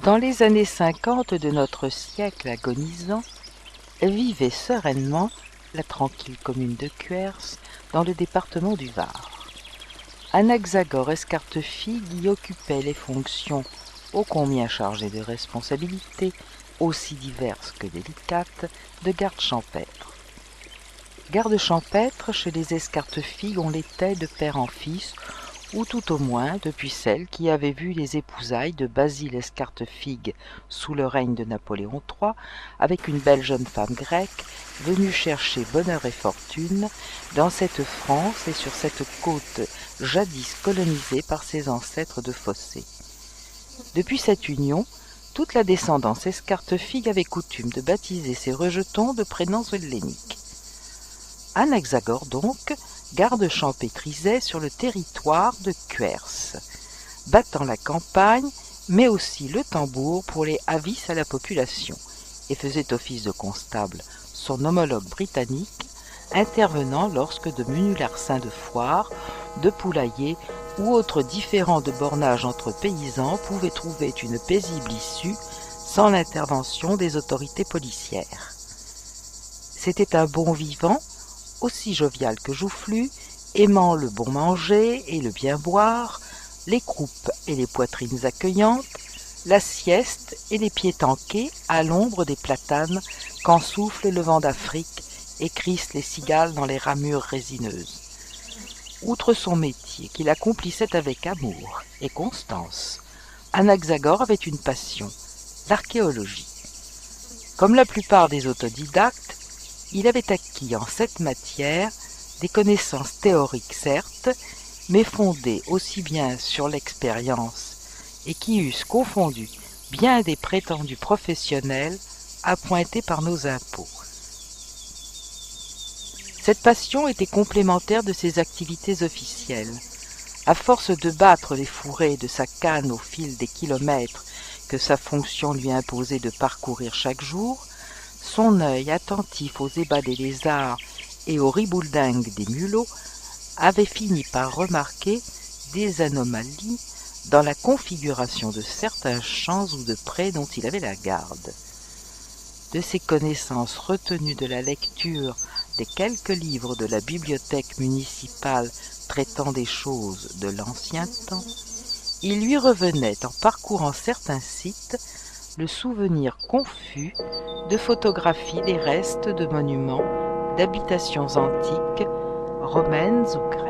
Dans les années 50 de notre siècle agonisant, vivait sereinement la tranquille commune de Cuers, dans le département du Var. Anaxagore Escartefigue y occupait les fonctions ô combien chargées de responsabilités, aussi diverses que délicates, de garde champêtre. Garde champêtre, chez les Escartefigue, on l'était de père en fils, ou tout au moins depuis celle qui avait vu les épousailles de Basile Escartefigue sous le règne de Napoléon III, avec une belle jeune femme grecque venue chercher bonheur et fortune dans cette France et sur cette côte jadis colonisée par ses ancêtres de fossés. Depuis cette union, toute la descendance Escartefigue avait coutume de baptiser ses rejetons de prénoms helléniques. Anaxagore donc, garde champêtrisait sur le territoire de Cuers, battant la campagne, mais aussi le tambour pour les avis à la population, et faisait office de constable, son homologue britannique, intervenant lorsque de menus larcins de foire, de poulaillers ou autres différends de bornage entre paysans pouvaient trouver une paisible issue sans l'intervention des autorités policières. C'était un bon vivant, aussi jovial que joufflu, aimant le bon manger et le bien boire, les croupes et les poitrines accueillantes, la sieste et les pieds tanqués à l'ombre des platanes quand souffle le vent d'Afrique et crissent les cigales dans les ramures résineuses. Outre son métier qu'il accomplissait avec amour et constance, Anaxagore avait une passion, l'archéologie. Comme la plupart des autodidactes, il avait acquis en cette matière des connaissances théoriques certes, mais fondées aussi bien sur l'expérience et qui eussent confondu bien des prétendus professionnels appointés par nos impôts. Cette passion était complémentaire de ses activités officielles. À force de battre les fourrés de sa canne au fil des kilomètres que sa fonction lui imposait de parcourir chaque jour, son œil attentif aux ébats des lézards et aux ribouldingues des mulots avait fini par remarquer des anomalies dans la configuration de certains champs ou de prés dont il avait la garde. De ses connaissances retenues de la lecture des quelques livres de la bibliothèque municipale traitant des choses de l'ancien temps, il lui revenait en parcourant certains sites le souvenir confus de photographies des restes de monuments, d'habitations antiques, romaines ou grecques.